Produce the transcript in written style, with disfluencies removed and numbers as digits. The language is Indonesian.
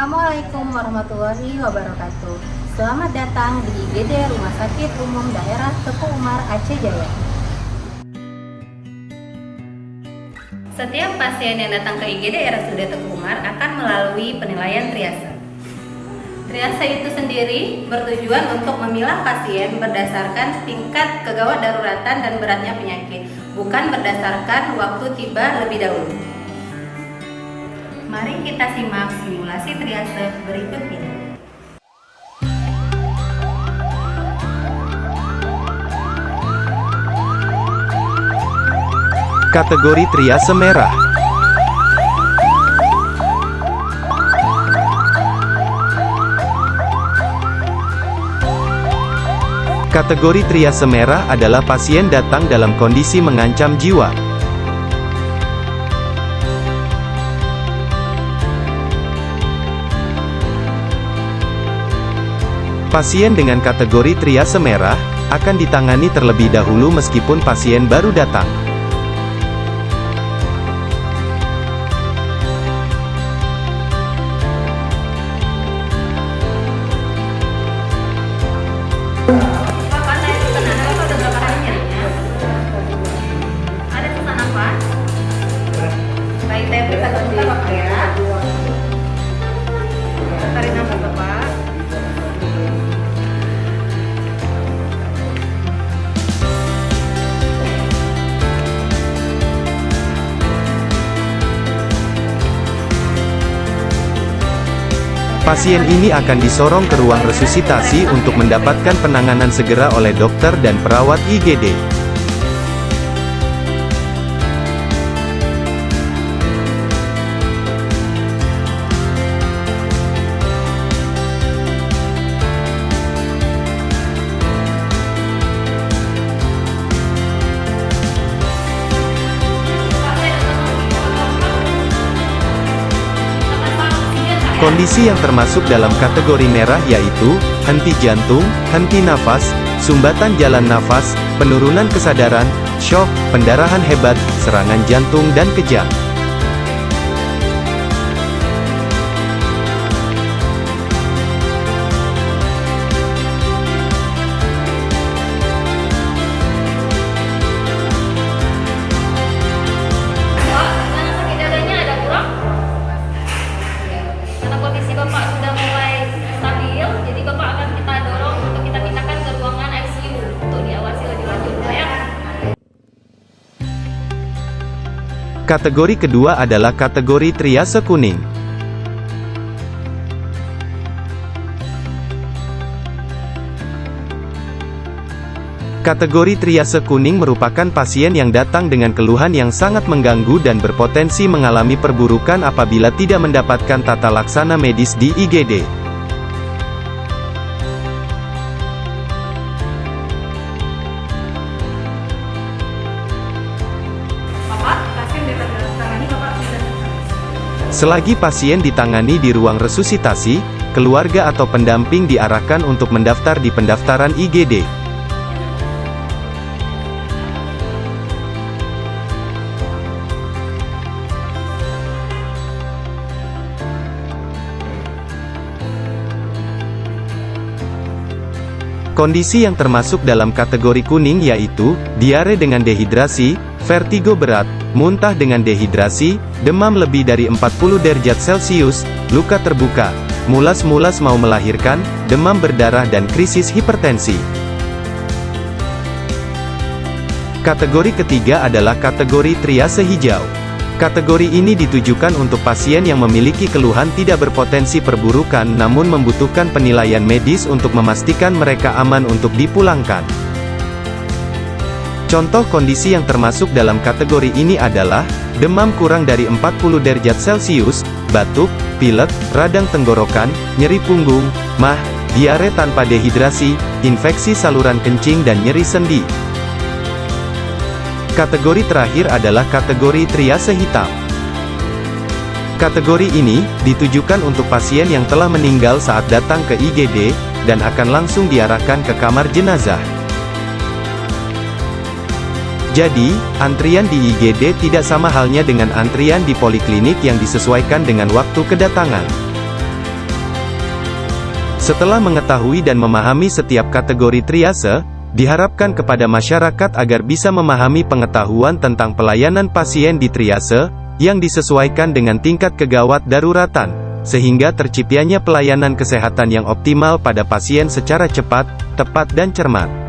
Assalamualaikum warahmatullahi wabarakatuh. Selamat datang di IGD Rumah Sakit Umum Daerah Teku Umar, Aceh Jaya. Setiap pasien yang datang ke IGD RSUD Teku Umar akan melalui penilaian triase. Triase itu sendiri bertujuan untuk memilah pasien berdasarkan tingkat kegawat daruratan dan beratnya penyakit, bukan berdasarkan waktu tiba lebih dahulu. Mari kita simak simulasi triase berikut ini. Kategori triase merah. Kategori triase merah adalah pasien datang dalam kondisi mengancam jiwa. Pasien dengan kategori triase merah akan ditangani terlebih dahulu meskipun pasien baru datang. Bapak, saya itu kenal, Bapak udah berapa hari nyerinya? Ada susah nafas? Baik, saya periksa sebentar Bapak ya. Tarik nafas Bapak. Pasien ini akan disorong ke ruang resusitasi untuk mendapatkan penanganan segera oleh dokter dan perawat IGD. Kondisi yang termasuk dalam kategori merah yaitu, henti jantung, henti nafas, sumbatan jalan nafas, penurunan kesadaran, shock, pendarahan hebat, serangan jantung dan kejang. Bapak sudah mulai stabil, jadi Bapak akan kita dorong untuk kita pindahkan ke ruangan ICU untuk diawasi lebih lanjut ya. Kategori kedua adalah kategori triase kuning. Kategori triase kuning merupakan pasien yang datang dengan keluhan yang sangat mengganggu dan berpotensi mengalami perburukan apabila tidak mendapatkan tata laksana medis di IGD. Bapak, pasien ditangani Bapak sudah. Selagi pasien ditangani di ruang resusitasi, keluarga atau pendamping diarahkan untuk mendaftar di pendaftaran IGD. Kondisi yang termasuk dalam kategori kuning yaitu, diare dengan dehidrasi, vertigo berat, muntah dengan dehidrasi, demam lebih dari 40 derajat Celcius, luka terbuka, mulas-mulas mau melahirkan, demam berdarah dan krisis hipertensi. Kategori ketiga adalah kategori triase hijau. Kategori ini ditujukan untuk pasien yang memiliki keluhan tidak berpotensi perburukan namun membutuhkan penilaian medis untuk memastikan mereka aman untuk dipulangkan. Contoh kondisi yang termasuk dalam kategori ini adalah, demam kurang dari 40 derajat Celcius, batuk, pilek, radang tenggorokan, nyeri punggung, mah, diare tanpa dehidrasi, infeksi saluran kencing dan nyeri sendi. Kategori terakhir adalah kategori triase hitam. Kategori ini ditujukan untuk pasien yang telah meninggal saat datang ke IGD, dan akan langsung diarahkan ke kamar jenazah. Jadi, antrian di IGD tidak sama halnya dengan antrian di poliklinik yang disesuaikan dengan waktu kedatangan. Setelah mengetahui dan memahami setiap kategori triase, diharapkan kepada masyarakat agar bisa memahami pengetahuan tentang pelayanan pasien di triase, yang disesuaikan dengan tingkat kegawat daruratan, sehingga terciptanya pelayanan kesehatan yang optimal pada pasien secara cepat, tepat dan cermat.